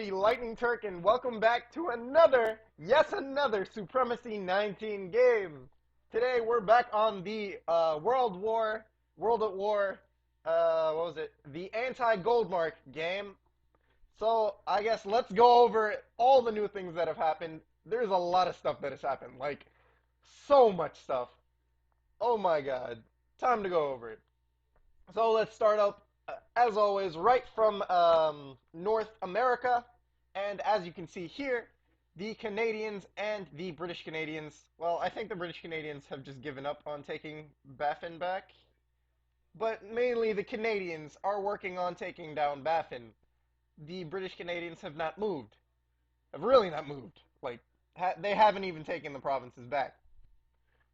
everybody, Lightning Turk, and welcome back to another Supremacy 19 game. Today we're back on the World at War, what was it? The Anti-Goldmark game. So I guess let's go over all the new things that have happened. There's a lot of stuff that has happened, like so much stuff. Oh my god. Time to go over it. So let's start up, as always, right from North America. And as you can see here, the Canadians and the British Canadians, well, I think the British Canadians have just given up on taking Baffin back. But mainly the Canadians are working on taking down Baffin. The British Canadians have not moved. Have really not moved. Like, they haven't even taken the provinces back.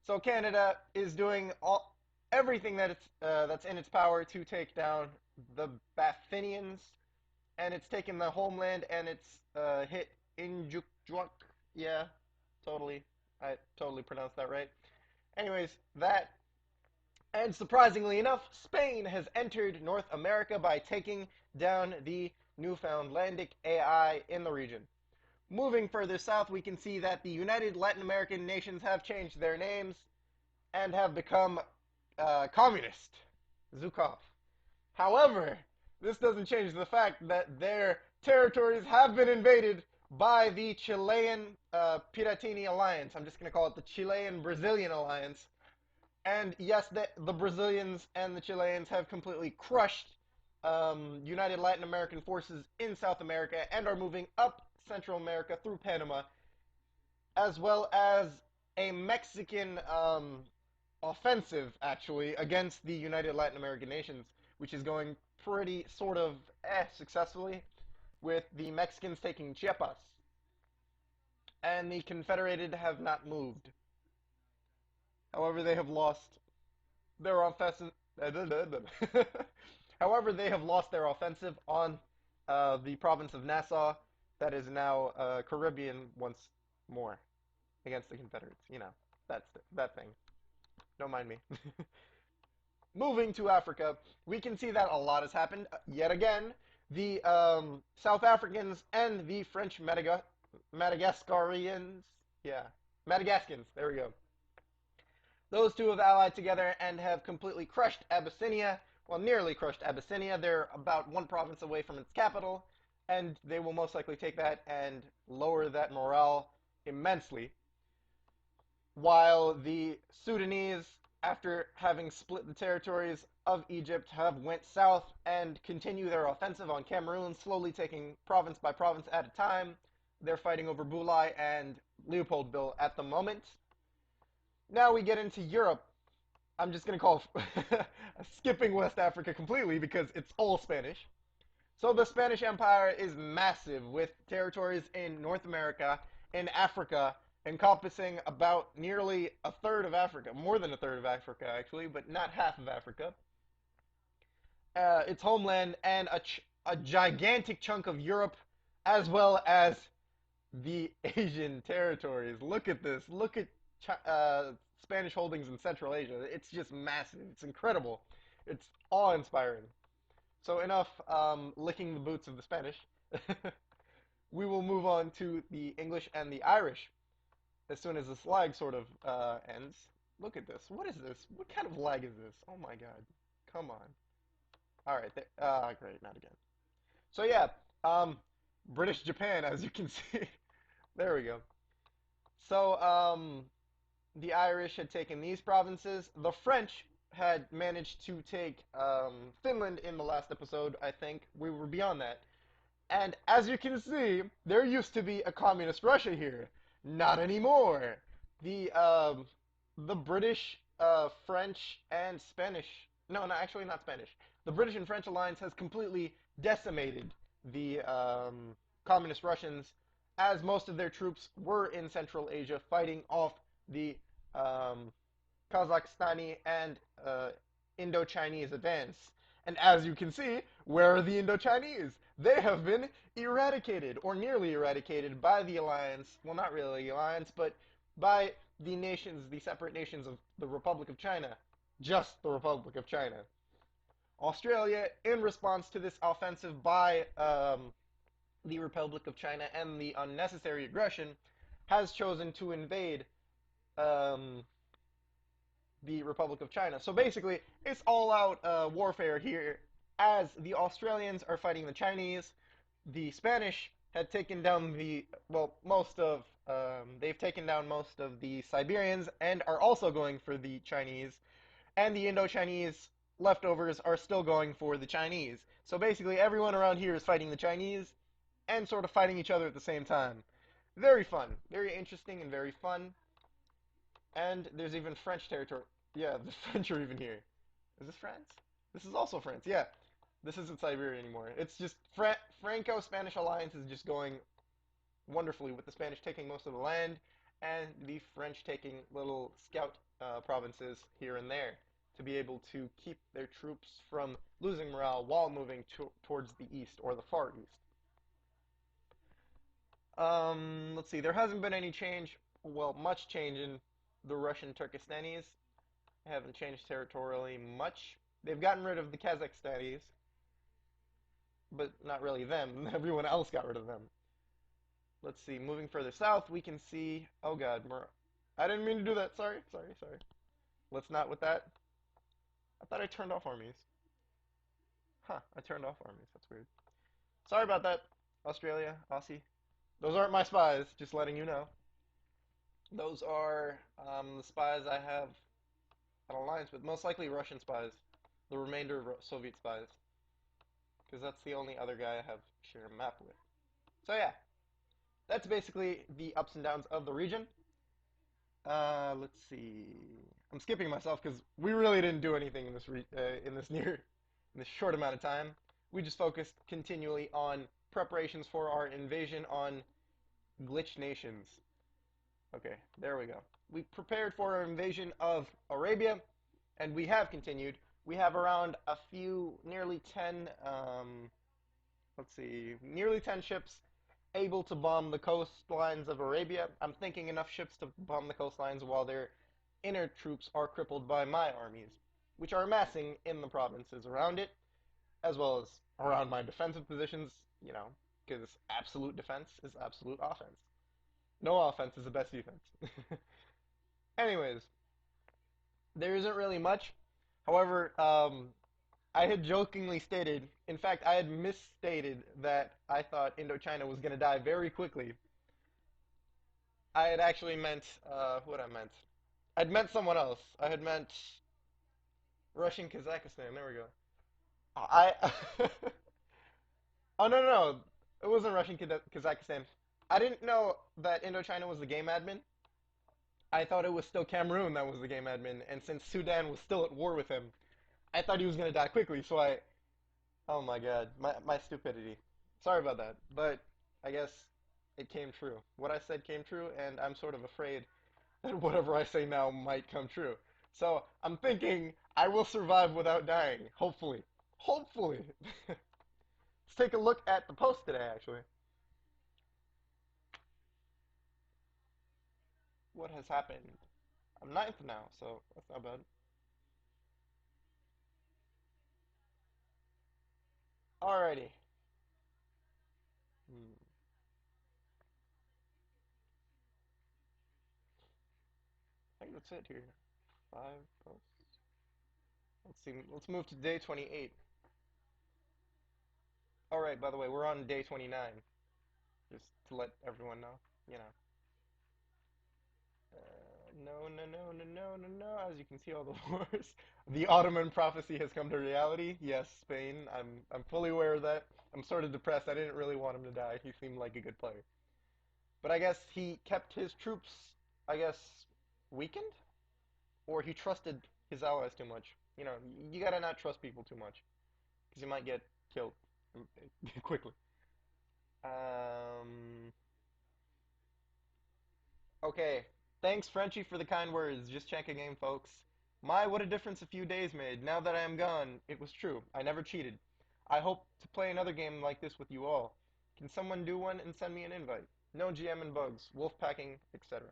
So Canada is doing everything that's in its power to take down the Baffinians, and it's taken the homeland and it's hit Injukjuak. Yeah, totally. I totally pronounced that right. Anyways, that, and surprisingly enough, Spain has entered North America by taking down the Newfoundlandic AI in the region. Moving further south, we can see that the United Latin American nations have changed their names and have become communist. Zukov. However, this doesn't change the fact that their territories have been invaded by the Chilean Piratini Alliance. I'm just going to call it the Chilean-Brazilian Alliance. And yes, the Brazilians and the Chileans have completely crushed United Latin American forces in South America and are moving up Central America through Panama, as well as a Mexican offensive, actually, against the United Latin American nations, which is going pretty sort of successfully, with the Mexicans taking Chiapas. And the Confederated have not moved. However, they have lost their offensive. However, they have lost their offensive on the province of Nassau, that is now Caribbean once more, against the Confederates. You know, that thing. Don't mind me. Moving to Africa, we can see that a lot has happened. Yet again, the South Africans and the French Madagascarians, yeah, Madagascans, there we go. Those two have allied together and have completely crushed Abyssinia, well, nearly crushed Abyssinia. They're about one province away from its capital, and they will most likely take that and lower that morale immensely. While the Sudanese, after having split the territories of Egypt, have went south and continue their offensive on Cameroon, slowly taking province by province at a time. They're fighting over Bulai and Leopoldville at the moment. Now we get into Europe. I'm just going to call skipping West Africa completely because it's all Spanish. So the Spanish Empire is massive, with territories in North America, in Africa, encompassing about nearly a third of Africa, more than a third of Africa actually, but not half of Africa. Its homeland, and a gigantic chunk of Europe, as well as the Asian territories. Look at this. Look at Spanish holdings in Central Asia. It's just massive. It's incredible. It's awe-inspiring. So enough licking the boots of the Spanish. We will move on to the English and the Irish as soon as this lag sort of ends. Look at this. What is this? What kind of lag is this? Oh my god. Come on. Alright. Great. Not again. So yeah, British Japan, as you can see. There we go. So, the Irish had taken these provinces. The French had managed to take Finland in the last episode, I think. We were beyond that. And as you can see, there used to be a communist Russia here. Not anymore. The British, French, and Spanish... No, actually not Spanish. The British and French alliance has completely decimated the communist Russians, as most of their troops were in Central Asia fighting off the Kazakhstani and Indo-Chinese advance. And as you can see, where are the Indo-Chinese? They have been eradicated, or nearly eradicated, by the alliance. Well, not really the alliance, but by the nations, the separate nations of the Republic of China. Just the Republic of China. Australia, in response to this offensive by the Republic of China and the unnecessary aggression, has chosen to invade um, the Republic of China. So basically, it's all out warfare here as the Australians are fighting the Chinese. The Spanish had taken down they've taken down most of the Siberians and are also going for the Chinese. And the Indo-Chinese leftovers are still going for the Chinese. So basically, everyone around here is fighting the Chinese and sort of fighting each other at the same time. Very fun, very interesting, and very fun. And there's even French territory. Yeah, the French are even here. Is this France? This is also France. Yeah, this isn't Siberia anymore. It's just Franco-Spanish alliance is just going wonderfully with the Spanish taking most of the land and the French taking little scout provinces here and there to be able to keep their troops from losing morale while moving towards the east or the far east. Let's see. There hasn't been any change, well, much change in the Russian Turkestanis. They haven't changed territorially much. They've gotten rid of the Kazakhstanis, but not really them. Everyone else got rid of them. Let's see. Moving further south, we can see. Oh God, I didn't mean to do that. Sorry, sorry, sorry. Let's not with that. I thought I turned off armies. Huh, I turned off armies. That's weird. Sorry about that, Australia, Aussie. Those aren't my spies, just letting you know. Those are the spies I have an alliance with, most likely Russian spies. The remainder of Soviet spies, because that's the only other guy I have share a map with. So yeah, that's basically the ups and downs of the region. Let's see. I'm skipping myself because we really didn't do anything in this short amount of time. We just focused continually on preparations for our invasion on glitch nations. Okay, there we go. We prepared for our invasion of Arabia, and we have continued. We have around nearly 10, let's see, nearly 10 ships able to bomb the coastlines of Arabia. I'm thinking enough ships to bomb the coastlines while their inner troops are crippled by my armies, which are amassing in the provinces around it, as well as around my defensive positions, because absolute defense is absolute offense. No offense is the best defense. Anyways, there isn't really much. However, I had jokingly stated, in fact, I had misstated that I thought Indochina was going to die very quickly. I had actually meant, what I meant. I'd meant someone else. I had meant Russian Kazakhstan. There we go. I. Oh, no, no, no. It wasn't Russian Kazakhstan. I didn't know that Indochina was the game admin. I thought it was still Cameroon that was the game admin, and since Sudan was still at war with him, I thought he was going to die quickly, so I. Oh my god, my stupidity. Sorry about that, but I guess it came true. What I said came true, and I'm sort of afraid that whatever I say now might come true. So I'm thinking I will survive without dying. Hopefully. Hopefully. Let's take a look at the post today, actually. What has happened? I'm ninth now, so that's not bad. Alrighty. Hmm. I think that's it here. Five posts. Let's see. Let's move to day 28. Alright, by the way, we're on day 29. Just to let everyone know, you know. No, no, no, no, no, no, no. As you can see, all the wars. The Ottoman prophecy has come to reality. Yes, Spain. I'm fully aware of that. I'm sort of depressed. I didn't really want him to die. He seemed like a good player. But I guess he kept his troops, I guess, weakened? Or he trusted his allies too much. You gotta not trust people too much. Because you might get killed quickly. Um, Okay. Thanks, Frenchie, for the kind words. Just check a game, folks. My, what a difference a few days made. Now that I am gone, it was true. I never cheated. I hope to play another game like this with you all. Can someone do one and send me an invite? No GM and bugs, wolf packing, etc.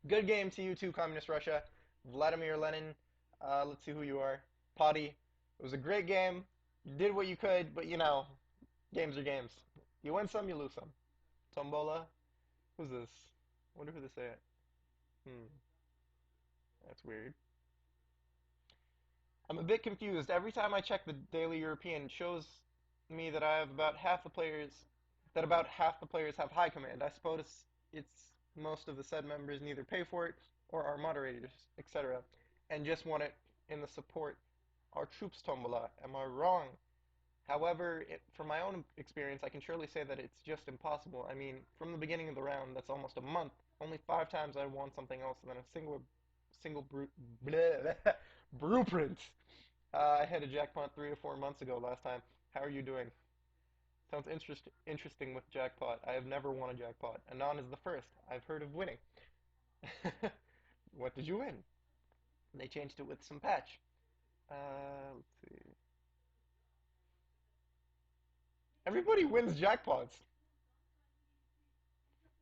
Good game to you too, Communist Russia. Vladimir Lenin. Let's see who you are. Potty. It was a great game. You did what you could, but games are games. You win some, you lose some. Tombola. Who's this? Wonder who this is. Hmm, that's weird. I'm a bit confused. Every time I check the Daily European, it shows me that I have about half the players have high command. I suppose it's most of the said members neither pay for it or are moderators, etc., and just want it in the support our troops tombola. Am I wrong? However, from my own experience, I can surely say that it's just impossible. I mean, from the beginning of the round, that's almost a month. Only 5 times I won something else than a single blueprint. I had a jackpot 3 or 4 months ago last time. How are you doing? Sounds interesting with jackpot. I have never won a jackpot. Anon is the first I've heard of winning. What did you win? They changed it with some patch. Let's see. Everybody wins jackpots.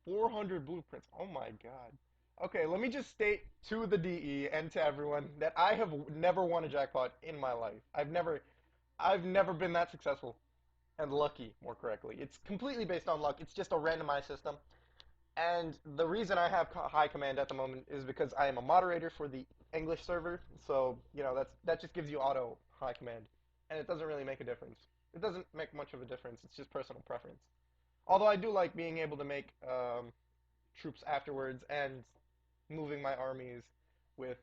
400 blueprints. Oh my god. Okay, let me just state to the DE and to everyone that I have never won a jackpot in my life. I've never been that successful and lucky, more correctly. It's completely based on luck. It's just a randomized system. And the reason I have high command at the moment is because I am a moderator for the English server. So, that just gives you auto high command. And it doesn't really make a difference. It doesn't make much of a difference. It's just personal preference. Although I do like being able to make troops afterwards and moving my armies with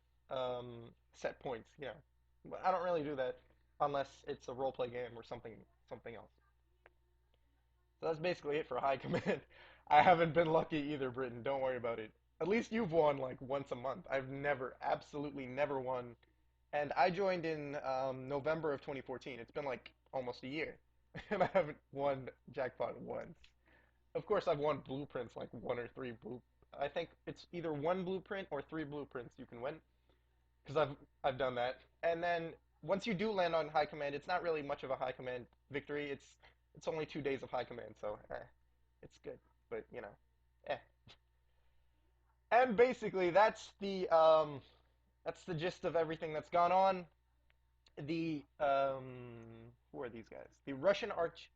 set points. But I don't really do that unless it's a roleplay game or something else. So that's basically it for high command. I haven't been lucky either, Britain. Don't worry about it. At least you've won like once a month. I've never, absolutely never won. And I joined in November of 2014. It's been like almost a year, and I haven't won jackpot once. Of course, I've won blueprints like one or three blue. I think it's either one blueprint or three blueprints you can win because I've done that. And then once you do land on high command, it's not really much of a high command victory. It's only 2 days of high command, so it's good. But eh. And basically, that's the gist of everything that's gone on. The who are these guys? The Russian Arch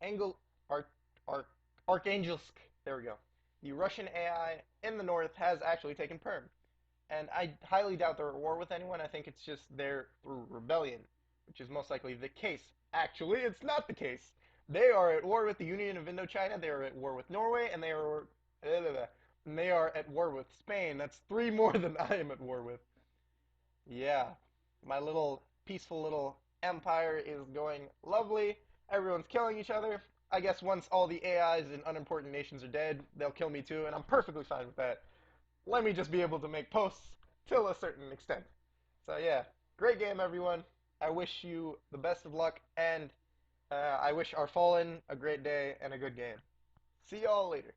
Archangelisk. There we go. The Russian AI in the north has actually taken Perm. And I highly doubt they're at war with anyone. I think it's just they're through rebellion, which is most likely the case. Actually, it's not the case. They are at war with the Union of Indochina. They are at war with Norway, and they are at war with Spain. That's three more than I am at war with. Yeah, my little peaceful little empire is going lovely. Everyone's killing each other. I guess once all the AIs in unimportant nations are dead, they'll kill me too, and I'm perfectly fine with that. Let me just be able to make posts till a certain extent. So yeah, great game, everyone. I wish you the best of luck, and I wish our Fallen a great day and a good game. See y'all later.